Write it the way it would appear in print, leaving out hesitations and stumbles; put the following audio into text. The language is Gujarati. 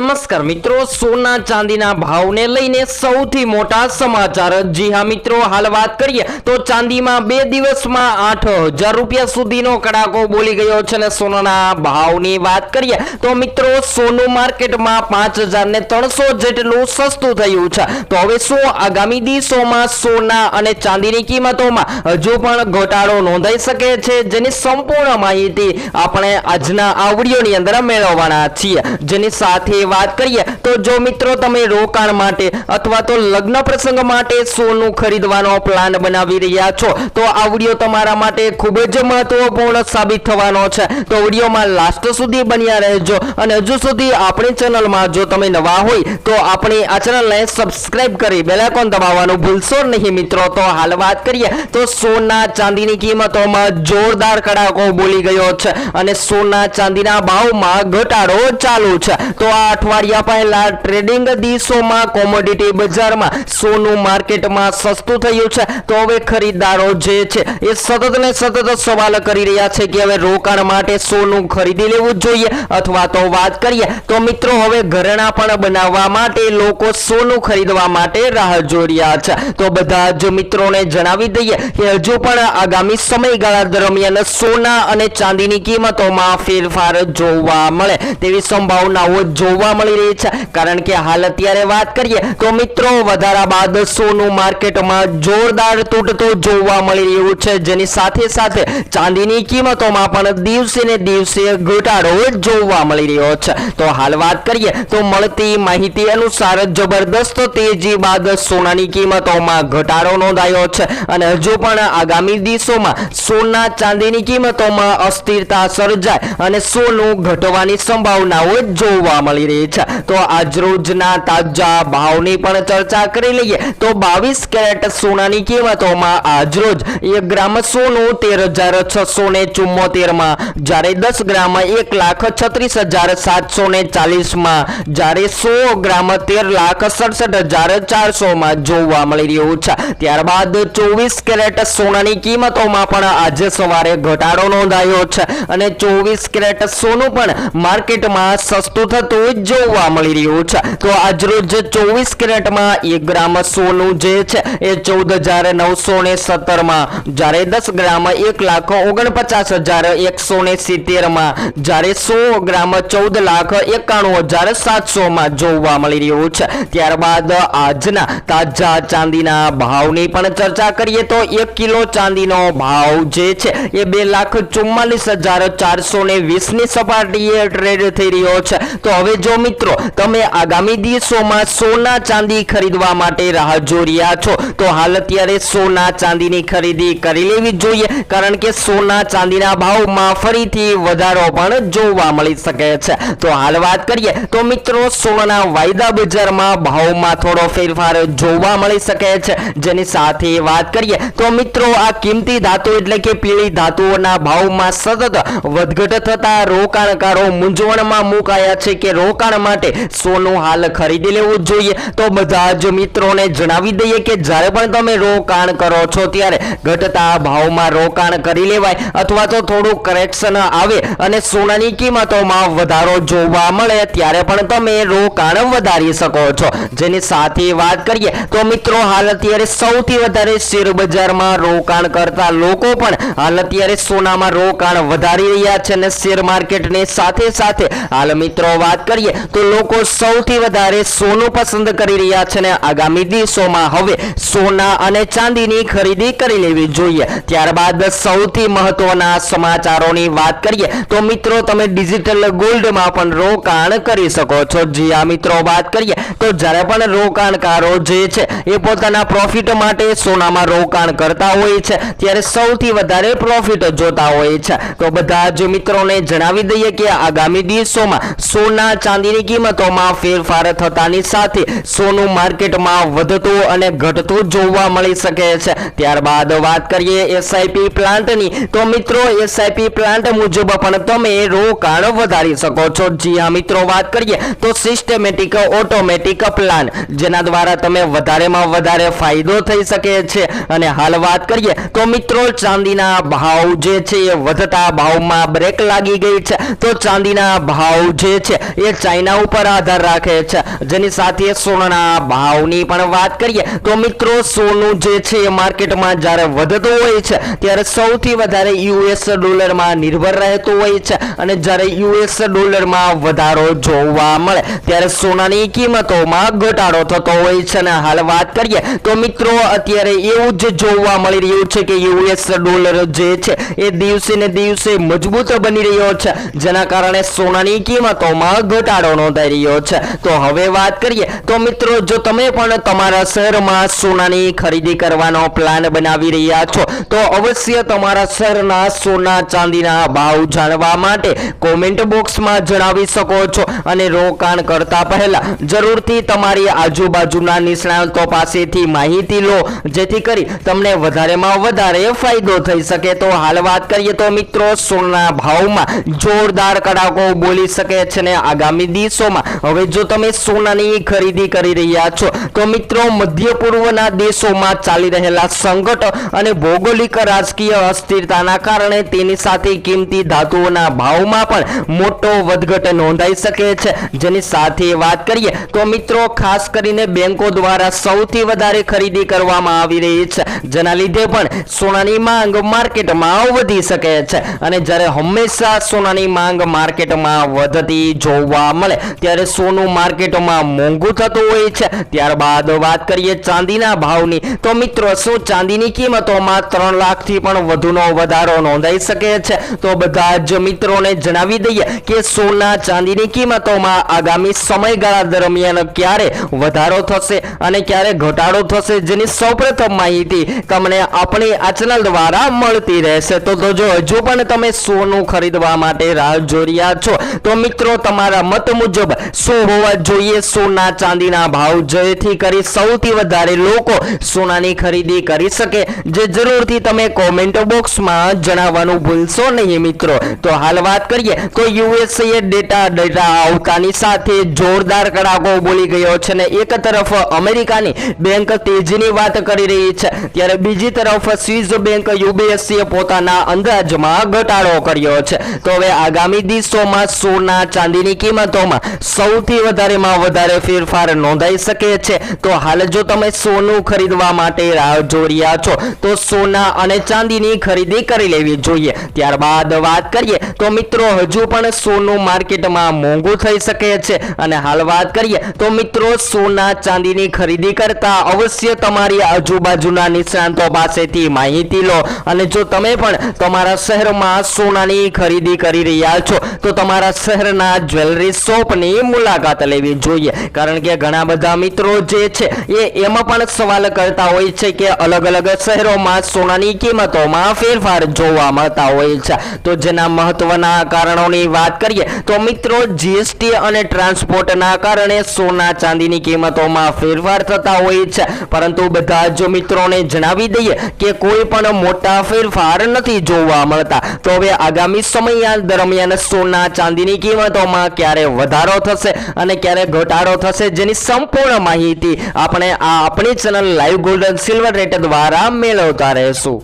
નમસ્કાર મિત્રો, સોના ચાંદીના ભાવને લઈને સૌથી મોટા સમાચાર। જી હા મિત્રો, હાલ વાત કરીએ તો ચાંદીમાં 2 દિવસમાં 8000 રૂપિયા સુધીનો કડાકો બોલી ગયો છે અને સોનાના ભાવની વાત કરીએ તો મિત્રો સોનું માર્કેટમાં 5300 જેટલું સસ્તું થયું છે। તો હવે શું આગામી દિવસોમાં સોના અને ચાંદીની કિંમતોમાં હજુ પણ ઘટાડો નોંધાઈ શકે છે, જેની સંપૂર્ણ માહિતી આપણે આજના આ વિડીયોની અંદર મેળવવાના છીએ। જેની સાથે વાત કરીએ તો જો મિત્રો તમે રોકાણ માટે અથવા તો લગ્ન પ્રસંગ માટે સોનું ખરીદવાનો પ્લાન બનાવી રહ્યા છો તો આ વિડીયો તમારા માટે ખૂબ જ મહત્વપૂર્ણ સાબિત થવાનો છે। તો વિડીયોમાં લાસ્ટ સુધી બન્યા રહેજો અને હજુ સુધી આપણી ચેનલમાં જો તમે નવા હોય તો આપણી આ ચેનલને સબસ્ક્રાઇબ કરી બેલ આઇકોન દબાવવાનું ભૂલશો નહીં મિત્રો। તો હાલ વાત કરીએ તો સોના ચાંદીની કિંમતોમાં જોરદાર કડાકો બોલી ગયો છે અને સોના ચાંદીના ભાવમાં ઘટાડો ચાલુ છે। તો આ અઠવાડિયા પહેલા ટ્રેડિંગ દિવસોમાં કોમોડિટી બજારમાં સોનું માર્કેટમાં સસ્તું થયું છે। તો હવે ખરીદદારો જે છે એ સતત ને સતત સવાલ કરી રહ્યા છે કે હવે રોકાણ માટે સોનું ખરીદી લેવું જોઈએ અથવા તો વાત કરીએ તો મિત્રો હવે ઘરેણાં પણ બનાવવા માટે લોકો સોનું ખરીદવા માટે રાહ જોઈ રહ્યા છે। તો બધા જ મિત્રોને જણાવી દઈએ કે હજુ પણ આગામી સમયગાળા દરમિયાન સોના અને ચાંદીની કિંમતોમાં ફેરફાર જોવા મળે તેવી સંભાવનાઓ જોવા મળી રહી છે, કારણ કે હાલ અત્યારે વાત કરીએ તો મિત્રો વધારા બાદ સોનું માર્કેટમાં જોરદાર તૂટતું જોવા મળી રહ્યું છે, જેની સાથે સાથે ચાંદીની કિંમતોમાં પણ દિવસે ને દિવસે ઘટાડો જોવા મળી રહ્યો છે। તો હાલ વાત કરીએ તો મળતી માહિતી અનુસાર જબરદસ્ત તેજી બાદ સોનાની કિંમતોમાં ઘટાડો નોંધાયો છે અને હજુ પણ આગામી દિવસોમાં સોના ચાંદીની કિંમતોમાં અસ્થિરતા સર્જાય અને સોનું ઘટવાની સંભાવનાઓ જોવા મળી રહી છે। તો આજરોજના તાજા ભાવની પણ ચર્ચા કરી લઈએ તો 22 કેરેટ સોનાની કિંમતોમાં આજરોજ 1 ગ્રામ સોનું 13674 માં, જ્યારે 10 ગ્રામ 1,36,740 માં, જ્યારે 100 ગ્રામ 13,67,400 માં જોવા મળી રહ્યું છે। ત્યારબાદ 24 કેરેટ સોનાની કિંમતોમાં પણ આજે સવારે ઘટાડો નોંધાયો છે અને 24 કેરેટ સોનું પણ માર્કેટમાં સસ્તું થતું જોવા મળી રહ્યું છે। તો આજરોજ 24 કેરેટમાં 1 ગ્રામ સોનું જે છે એ 14,917 માં, જ્યારે 10 ગ્રામ 1,49,170 માં, જ્યારે 100 ગ્રામ 14,91,700 માં જોવા મળી રહ્યું છે। ત્યારબાદ આજના તાજા ચાંદીના ભાવની પણ ચર્ચા કરીએ તો 1 કિલો ચાંદીનો ભાવ જે છે એ 2,44,420 ની સપાટીએ ટ્રેડ થઈ રહ્યો છે। તો હવે જો મિત્રો તમે આગામી દિવસોમાં સોના ચાંદી ખરીદવા માટે રાહ જોઈ રહ્યા છો તો હાલ અત્યારે સોના ચાંદીની ખરીદી કરી લેવી જોઈએ, કારણ કે સોના ચાંદીના ભાવમાં ફરીથી વધારો પણ જોવા મળી શકે છે। તો હાલ વાત કરીએ તો મિત્રો સોનાના વાયદા બજારમાં ભાવમાં થોડો ફેરફાર જોવા મળી શકે છે, જેની સાથે વાત કરીએ તો મિત્રો આ કિંમતી ધાતુ એટલે કે પીળી ધાતુઓના ભાવમાં સતત વધઘટ થતા રોકાણકારો મૂંઝવણમાં મુકાયા છે કે રોકાણ માટે સોનું હાલ ખરીદી લેવું જોઈએ। તો બધા જ મિત્રોને જણાવી દઈએ કે જ્યારે પણ તમે રોકાણ કરો છો ત્યારે ઘટતા ભાવમાં રોકાણ કરી લેવાય અથવા તો થોડું કરેક્શન આવે અને સોનાની કિંમતોમાં વધારો જોવા મળે ત્યારે પણ તમે રોકાણ વધારી શકો છો। જેની સાથે વાત કરીએ તો મિત્રો હાલ અત્યારે સૌથી વધારે શેર બજારમાં રોકાણ કરતા લોકો પણ હાલ અત્યારે સોનામાં રોકાણ વધારી રહ્યા છે અને શેર માર્કેટની સાથે સાથે હાલ મિત્રો વાત કરીએ તો લોકો સૌથી વધારે સોનું પસંદ કરી રહ્યા છે અને આગામી દિવસોમાં હવે સોના અને ચાંદીની ખરીદી કરી લેવી જોઈએ। ત્યારબાદ સૌથી મહત્વના સમાચારોની વાત કરીએ તો મિત્રો તમે ડિજિટલ ગોલ્ડમાં પણ રોકાણ કરી શકો છો। જી આ મિત્રો વાત કરીએ તો જ્યારે પણ રોકાણકારો જે છે એ પોતાના પ્રોફિટ માટે સોનામાં રોકાણ કરતા હોય છે ત્યારે સૌથી વધારે પ્રોફિટ જોતા હોય છે। તો બધા જ મિત્રોને જણાવી દઈએ કે આગામી દિવસોમાં સોના ચાંદીની કિંમતોમાં ફેરફાર થતાની સાથે સોનું માર્કેટમાં વધતું અને ઘટતું જોવા મળી શકે છે। ત્યારબાદ વાત કરીએ SIP પ્લાન્ટની તો મિત્રો SIP પ્લાન્ટ મુજબ પણ તમે રોકાણ વધારી શકો છો। જી હા મિત્રો વાત કરીએ તો સિસ્ટમેટિક ઓટોમેટિક પ્લાન જેના દ્વારા તમે વધારેમાં વધારે ફાયદો થઈ શકે છે। અને હાલ વાત કરીએ તો મિત્રો ચાંદીના ભાવ જે છે એ વધતા ભાવમાં બ્રેક લાગી ગઈ છે। તો ચાંદીના ભાવ જે છે એ એના ઉપર આધાર રાખે છે। જેની સાથે સોનાના ભાવની પણ વાત કરીએ તો મિત્રો સોનું જે છે એ માર્કેટમાં જ્યારે વધતું હોય છે ત્યારે સૌથી વધારે યુએસ ડોલરમાં નિર્ભર રહેતું હોય છે અને જ્યારે યુએસ ડોલરમાં વધારો જોવા મળે ત્યારે સોનાની કિંમતોમાં ઘટાડો થતો હોય છે। અને હાલ વાત કરીએ તો મિત્રો અત્યારે એવું જ જોવા મળી રહ્યું છે કે યુએસ ડોલર જે છે એ દિવસે ને દિવસે મજબૂત બની રહ્યો છે, જેના કારણે સોનાની કિંમતોમાં ઘટાડો નોંધાઈ રહ્યો છે। તો હવે વાત કરીએ તો મિત્રો જો તમે પણ તમારા શહેરમાં સોનાની ખરીદી કરવાનો પ્લાન બનાવી રહ્યા છો તો અવશ્ય તમારા શહેરના સોના ચાંદીના ભાવ જાણવા માટે કોમેન્ટ બોક્સમાં જણાવી શકો છો અને રોકાણ કરતા પહેલા જરૂરથી તમારી આજુબાજુના નિષ્ણાતો પાસેથી માહિતી લો, જેથી કરી તમને વધારેમાં વધારે ફાયદો થઈ શકે। તો હાલ વાત કરીએ તો મિત્રો સોનાના ભાવમાં જોરદાર કડાકો બોલી શકે છે ને આગામી દિવસોમાં હવે જો તમે સોનાની ખરીદી કરી રહ્યા છો તો મિત્રો મધ્ય પૂર્વના દેશોમાં ચાલી રહેલા સંકટ અને ભૌગોલિક રાજકીય અસ્થિરતાના કારણે તેની સાથે કિંમતી ધાતુઓના ભાવમાં પણ મોટો વધઘટ નોંધાઈ શકે છે। જેની સાથે વાત કરીએ તો મિત્રો ખાસ કરીને બેંકો દ્વારા સૌથી વધારે ખરીદી કરવામાં આવી રહી છે, જેના લીધે પણ સોનાની માંગ માર્કેટમાં વધી શકે છે। અને જ્યારે હંમેશા સોનાની માંગ માર્કેટમાં વધતી જોવા મળે ત્યારે સોનું માર્કેટમાં મોંઘું થતું હોય છે। ત્યારબાદ વાત કરીએ ચાંદીના ભાવની તો મિત્રો શું ચાંદીની કિંમતોમાં 3 લાખથી પણ વધુનો વધારો નોંધાઈ શકે છે? તો બધા જ મિત્રોને જણાવી દઈએ કે સોના ચાંદીની કિંમતોમાં આગામી સમયગાળા દરમિયાન ક્યારે વધારો થશે અને ક્યારે ઘટાડો થશે, જેની સૌપ્રથમ માહિતી તમને આપણી આ ચેનલ દ્વારા મળતી રહેશે। તો જો હજુ પણ તમે સોનું ખરીદવા માટે રાહ જોઈ રહ્યા છો તો મિત્રો તમારા મત મુજબ શું હોવા જોઈએ સોના ચાંદીના ભાવ, જેથી કરી સૌથી વધારે લોકો સોનાની ખરીદી કરી શકે, જે જરૂરથી તમે કોમેન્ટ બોક્સમાં જણાવવાનું ભૂલશો નહીં મિત્રો। તો હાલ વાત કરીએ તો યુએસએ ડેટા આવતાની સાથે જોરદાર કડાકો બોલી ગયો છે ને એક તરફ અમેરિકાની બેંક તેજીની વાત કરી રહી છે ત્યારે બીજી તરફ સ્વિસ બેંક યુબીએસએ પોતાના અંદાજમાં ઘટાડો કર્યો છે। તો હવે આગામી દિવસોમાં સોના ચાંદીની કિંમતોમાં સૌથી વધારેમાં વધારે ફેરફાર નોંધાઈ શકે છે। તો હાલ જો તમે સોનું ખરીદવા માટે રાહ જોઈ રહ્યા છો તો સોના અને ચાંદીની ખરીદી કરી લેવી જોઈએ। ત્યારબાદ વાત કરીએ તો મિત્રો હજુ પણ સોનું માર્કેટમાં મોંઘું થઈ શકે છે અને હાલ વાત કરીએ તો મિત્રો સોના ચાંદીની ખરીદી કરતા અવશ્ય તમારી આજુબાજુના નિષ્ણાતો પાસેથી માહિતી લો અને જો તમે પણ તમારા શહેરમાં સોનાની ખરીદી કરી રહ્યા છો તો તમારા શહેરના જ્વેલરી શોપની મુલાકાત લેવી જોઈએ, કારણ કે ઘણા બધા મિત્રો જે છે એમાં પણ સવાલ કરતા હોય છે કે અલગ અલગ શહેરોમાં સોનાની કિંમતોમાં ફેરફાર જોવા મળતા હોય છે। તો જેના મહત્વના કારણોની વાત કરીએ તો મિત્રો જીએસટી અને ટ્રાન્સપોર્ટના કારણે સોના ચાંદીની કિંમતોમાં ફેરફાર થતા હોય છે, પરંતુ બધા જ મિત્રોને જણાવી દઈએ કે કોઈ પણ મોટા ફેરફાર નથી જોવા મળતા। તો હવે આગામી સમય દરમિયાન સોના ચાંદીની કિંમતોમાં ક્યારે વધારો થશે અને ક્યારે ઘટાડો થશે, જેની સંપૂર્ણ માહિતી આપણે આપણી channel live gold silver rate દ્વારા મેળવતા રહેશું।